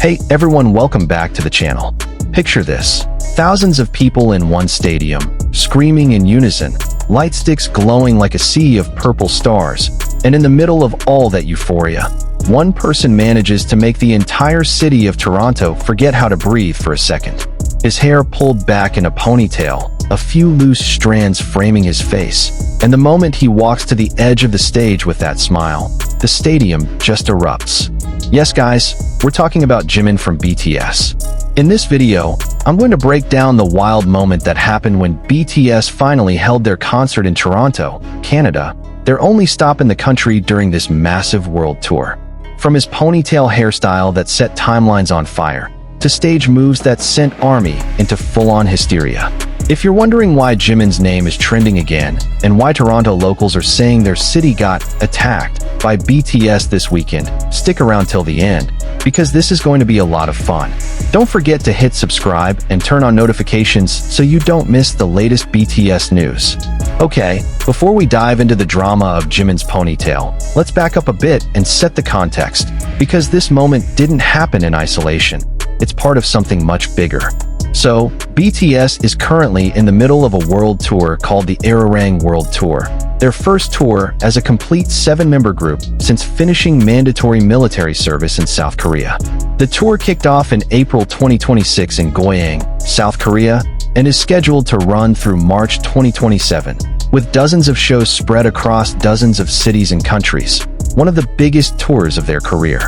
Hey everyone, welcome back to the channel. Picture this. Thousands of people in one stadium, screaming in unison, light sticks glowing like a sea of purple stars, and in the middle of all that euphoria, one person manages to make the entire city of Toronto forget how to breathe for a second. His hair pulled back in a ponytail, a few loose strands framing his face, and the moment he walks to the edge of the stage with that smile, the stadium just erupts. Yes guys, we're talking about Jimin from BTS. In this video, I'm going to break down the wild moment that happened when BTS finally held their concert in Toronto, Canada, their only stop in the country during this massive world tour. From his ponytail hairstyle that set timelines on fire, to stage moves that sent ARMY into full-on hysteria. If you're wondering why Jimin's name is trending again, and why Toronto locals are saying their city got attacked by BTS this weekend, stick around till the end, because this is going to be a lot of fun. Don't forget to hit subscribe and turn on notifications so you don't miss the latest BTS news. Okay, before we dive into the drama of Jimin's ponytail, let's back up a bit and set the context, because this moment didn't happen in isolation. It's part of something much bigger. So, BTS is currently in the middle of a world tour called the Arirang World Tour, their first tour as a complete 7-member group since finishing mandatory military service in South Korea. The tour kicked off in April 2026 in Goyang, South Korea, and is scheduled to run through March 2027, with dozens of shows spread across dozens of cities and countries, one of the biggest tours of their career.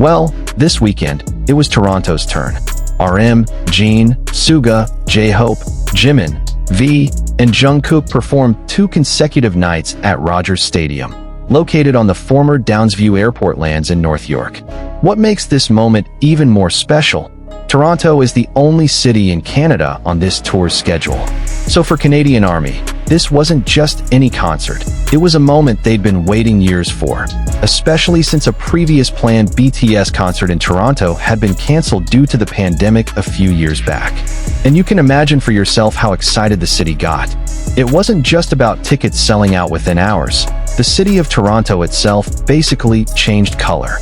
Well, this weekend, it was Toronto's turn. RM, Jin, Suga, J-Hope, Jimin, V, and Jungkook performed 2 consecutive nights at Rogers Stadium, located on the former Downsview Airport lands in North York. What makes this moment even more special? Toronto is the only city in Canada on this tour's schedule. So for Canadian ARMY, this wasn't just any concert. It was a moment they'd been waiting years for, especially since a previous planned BTS concert in Toronto had been cancelled due to the pandemic a few years back. And you can imagine for yourself how excited the city got. It wasn't just about tickets selling out within hours. The city of Toronto itself basically changed color.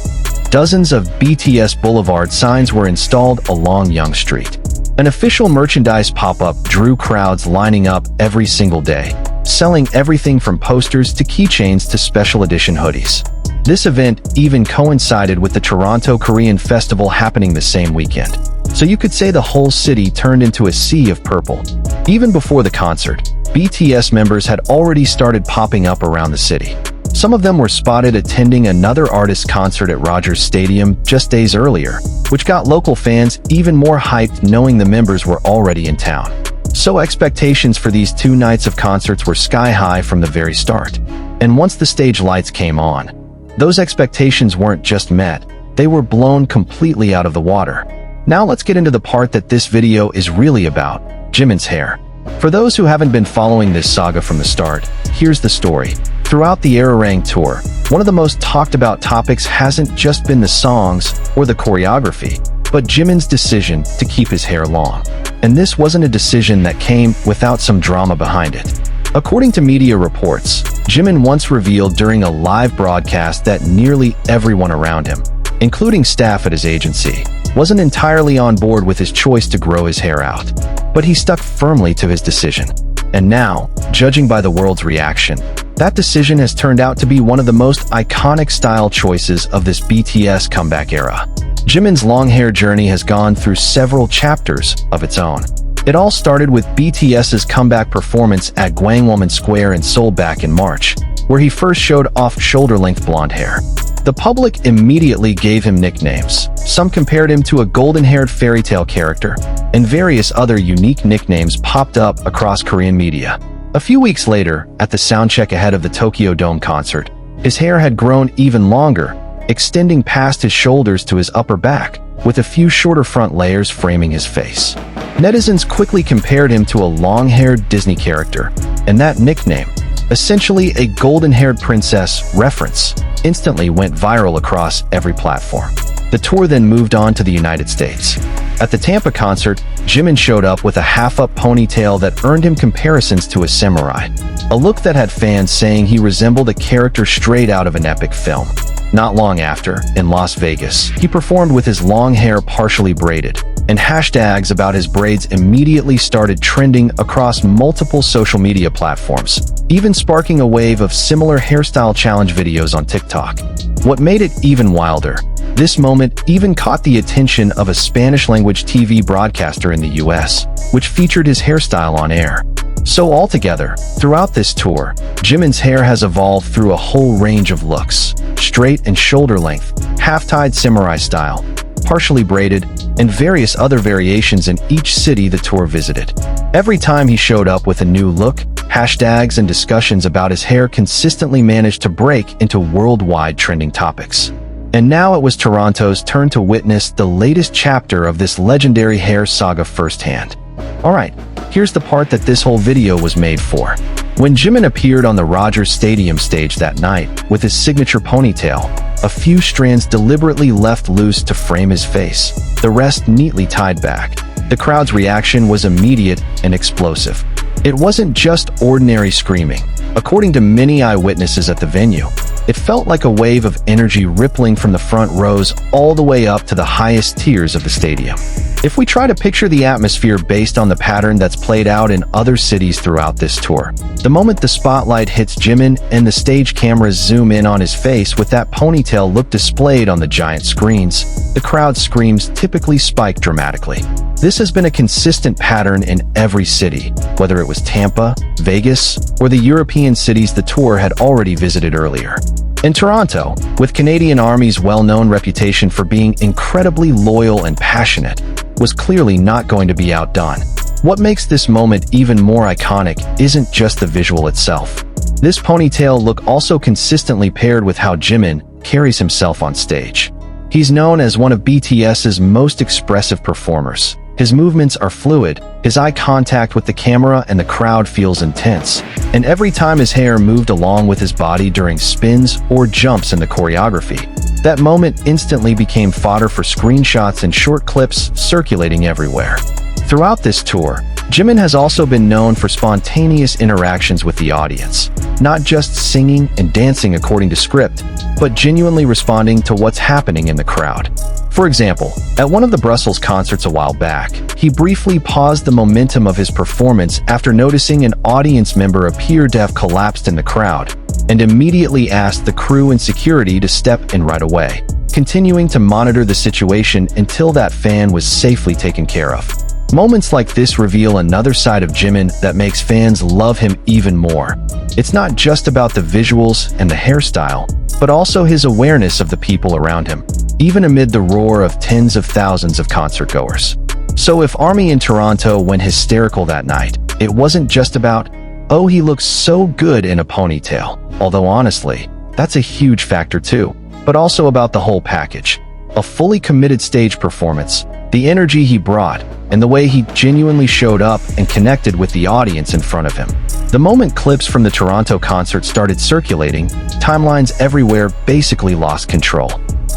Dozens of BTS Boulevard signs were installed along Yonge Street. An official merchandise pop-up drew crowds lining up every single day, selling everything from posters to keychains to special edition hoodies. This event even coincided with the Toronto Korean Festival happening the same weekend. So you could say the whole city turned into a sea of purple. Even before the concert, BTS members had already started popping up around the city. Some of them were spotted attending another artist's concert at Rogers Stadium just days earlier, which got local fans even more hyped knowing the members were already in town. So expectations for these 2 nights of concerts were sky high from the very start. And once the stage lights came on, those expectations weren't just met, they were blown completely out of the water. Now let's get into the part that this video is really about, Jimin's hair. For those who haven't been following this saga from the start, here's the story. Throughout the Arirang tour, one of the most talked about topics hasn't just been the songs or the choreography, but Jimin's decision to keep his hair long. And this wasn't a decision that came without some drama behind it. According to media reports, Jimin once revealed during a live broadcast that nearly everyone around him, including staff at his agency, wasn't entirely on board with his choice to grow his hair out. But he stuck firmly to his decision. And now, judging by the world's reaction, that decision has turned out to be one of the most iconic style choices of this BTS comeback era. Jimin's long hair journey has gone through several chapters of its own. It all started with BTS's comeback performance at Gwangwon Square in Seoul back in March, where he first showed off shoulder-length blonde hair. The public immediately gave him nicknames. Some compared him to a golden-haired fairy tale character, and various other unique nicknames popped up across Korean media. A few weeks later, at the soundcheck ahead of the Tokyo Dome concert, his hair had grown even longer, extending past his shoulders to his upper back, with a few shorter front layers framing his face. Netizens quickly compared him to a long-haired Disney character, and that nickname, essentially a golden-haired princess reference, instantly went viral across every platform. The tour then moved on to the United States. At the Tampa concert, Jimin showed up with a half-up ponytail that earned him comparisons to a samurai, a look that had fans saying he resembled a character straight out of an epic film. Not long after, in Las Vegas, he performed with his long hair partially braided, and hashtags about his braids immediately started trending across multiple social media platforms, even sparking a wave of similar hairstyle challenge videos on TikTok. What made it even wilder, this moment even caught the attention of a Spanish-language TV broadcaster in the US, which featured his hairstyle on air. So altogether, throughout this tour, Jimin's hair has evolved through a whole range of looks: straight and shoulder length, half-tied samurai style, partially braided, and various other variations in each city the tour visited. Every time he showed up with a new look, hashtags and discussions about his hair consistently managed to break into worldwide trending topics. And now it was Toronto's turn to witness the latest chapter of this legendary hair saga firsthand. Alright, here's the part that this whole video was made for. When Jimin appeared on the Rogers Stadium stage that night with his signature ponytail, a few strands deliberately left loose to frame his face, the rest neatly tied back. The crowd's reaction was immediate and explosive. It wasn't just ordinary screaming. According to many eyewitnesses at the venue, it felt like a wave of energy rippling from the front rows all the way up to the highest tiers of the stadium. If we try to picture the atmosphere based on the pattern that's played out in other cities throughout this tour, the moment the spotlight hits Jimin and the stage cameras zoom in on his face with that ponytail look displayed on the giant screens, the crowd's screams typically spike dramatically. This has been a consistent pattern in every city, whether it was Tampa, Vegas, or the European cities the tour had already visited earlier. In Toronto, with Canadian Army's well-known reputation for being incredibly loyal and passionate, was clearly not going to be outdone. What makes this moment even more iconic isn't just the visual itself. This ponytail look also consistently paired with how Jimin carries himself on stage. He's known as one of BTS's most expressive performers. His movements are fluid, his eye contact with the camera and the crowd feels intense, and every time his hair moved along with his body during spins or jumps in the choreography, that moment instantly became fodder for screenshots and short clips circulating everywhere. Throughout this tour, Jimin has also been known for spontaneous interactions with the audience, not just singing and dancing according to script, but genuinely responding to what's happening in the crowd. For example, at one of the Brussels concerts a while back, he briefly paused the momentum of his performance after noticing an audience member appeared to have collapsed in the crowd, and immediately asked the crew and security to step in right away, continuing to monitor the situation until that fan was safely taken care of. Moments like this reveal another side of Jimin that makes fans love him even more. It's not just about the visuals and the hairstyle, but also his awareness of the people around him, even amid the roar of tens of thousands of concertgoers. So if Army in Toronto went hysterical that night, it wasn't just about, oh, he looks so good in a ponytail, although honestly, that's a huge factor too, but also about the whole package. A fully committed stage performance, the energy he brought, and the way he genuinely showed up and connected with the audience in front of him. The moment clips from the Toronto concert started circulating, timelines everywhere basically lost control.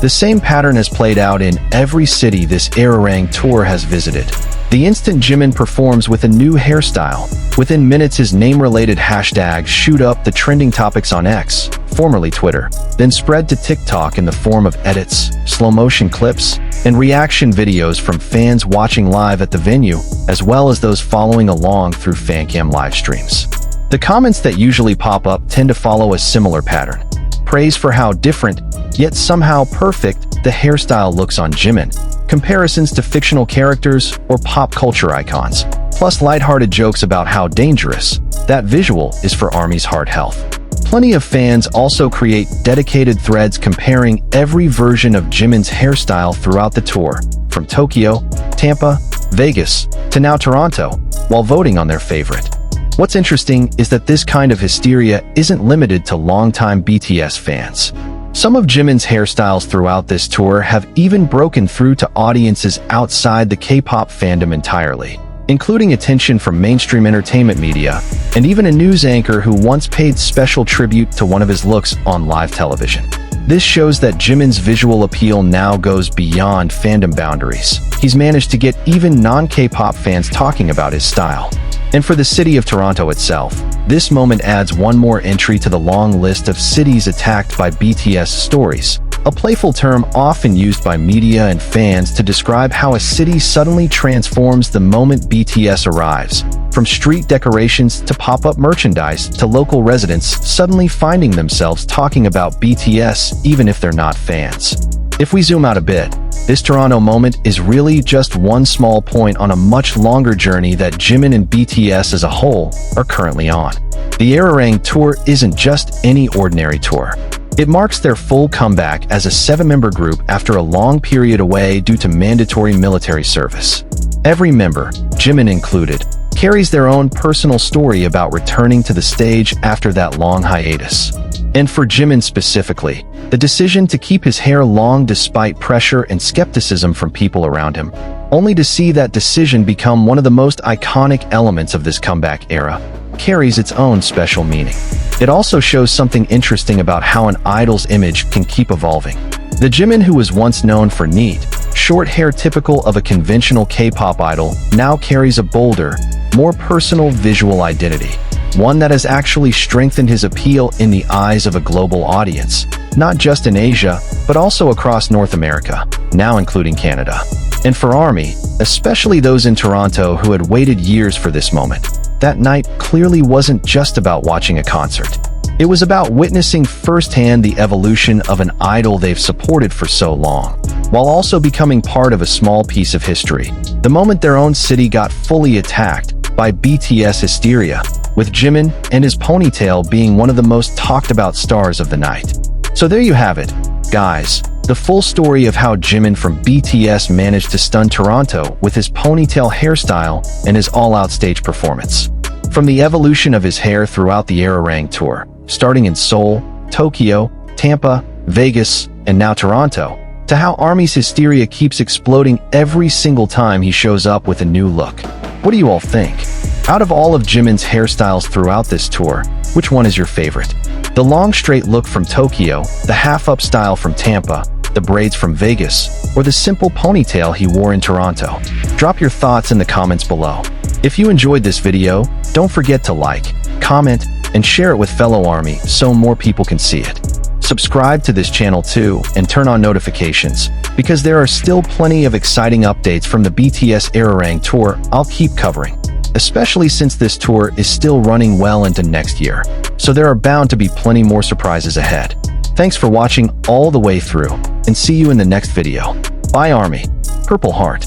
The same pattern has played out in every city this Arirang tour has visited. The instant Jimin performs with a new hairstyle, within minutes his name-related hashtags shoot up the trending topics on X, formerly Twitter, then spread to TikTok in the form of edits, slow-motion clips, and reaction videos from fans watching live at the venue, as well as those following along through fancam live streams. The comments that usually pop up tend to follow a similar pattern. Praise for how different, yet somehow perfect, the hairstyle looks on Jimin, comparisons to fictional characters or pop culture icons, plus lighthearted jokes about how dangerous that visual is for Army's heart health. Plenty of fans also create dedicated threads comparing every version of Jimin's hairstyle throughout the tour, from Tokyo, Tampa, Vegas, to now Toronto, while voting on their favorite. What's interesting is that this kind of hysteria isn't limited to longtime BTS fans. Some of Jimin's hairstyles throughout this tour have even broken through to audiences outside the K-pop fandom entirely, including attention from mainstream entertainment media, and even a news anchor who once paid special tribute to one of his looks on live television. This shows that Jimin's visual appeal now goes beyond fandom boundaries. He's managed to get even non-K-pop fans talking about his style. And for the city of Toronto itself, This moment adds one more entry to the long list of cities attacked by BTS stories, a playful term often used by media and fans to describe how a city suddenly transforms the moment BTS arrives, from street decorations to pop-up merchandise to local residents suddenly finding themselves talking about BTS even if they're not fans. If we zoom out a bit, this Toronto moment is really just one small point on a much longer journey that Jimin and BTS as a whole are currently on. The Arirang tour isn't just any ordinary tour. It marks their full comeback as a 7-member group after a long period away due to mandatory military service. Every member, Jimin included, carries their own personal story about returning to the stage after that long hiatus. And for Jimin specifically, the decision to keep his hair long despite pressure and skepticism from people around him, only to see that decision become one of the most iconic elements of this comeback era, carries its own special meaning. It also shows something interesting about how an idol's image can keep evolving. The Jimin who was once known for neat, short hair typical of a conventional K-pop idol now carries a bolder, more personal visual identity, one that has actually strengthened his appeal in the eyes of a global audience, not just in Asia, but also across North America, now including Canada. And for ARMY, especially those in Toronto who had waited years for this moment, that night clearly wasn't just about watching a concert. It was about witnessing firsthand the evolution of an idol they've supported for so long, while also becoming part of a small piece of history. The moment their own city got fully attacked by BTS hysteria, with Jimin and his ponytail being one of the most talked about stars of the night. So there you have it, guys. The full story of how Jimin from BTS managed to stun Toronto with his ponytail hairstyle and his all-out stage performance. From the evolution of his hair throughout the Arirang tour, starting in Seoul, Tokyo, Tampa, Vegas, and now Toronto, to how ARMY's hysteria keeps exploding every single time he shows up with a new look. What do you all think? Out of all of Jimin's hairstyles throughout this tour, which one is your favorite? The long straight look from Tokyo, the half-up style from Tampa, the braids from Vegas, or the simple ponytail he wore in Toronto? Drop your thoughts in the comments below. If you enjoyed this video, don't forget to like, comment, and share it with fellow ARMY so more people can see it. Subscribe to this channel too and turn on notifications, because there are still plenty of exciting updates from the BTS Arirang tour I'll keep covering, especially since this tour is still running well into next year, so there are bound to be plenty more surprises ahead. Thanks for watching all the way through, and see you in the next video. Bye ARMY. Purple Heart.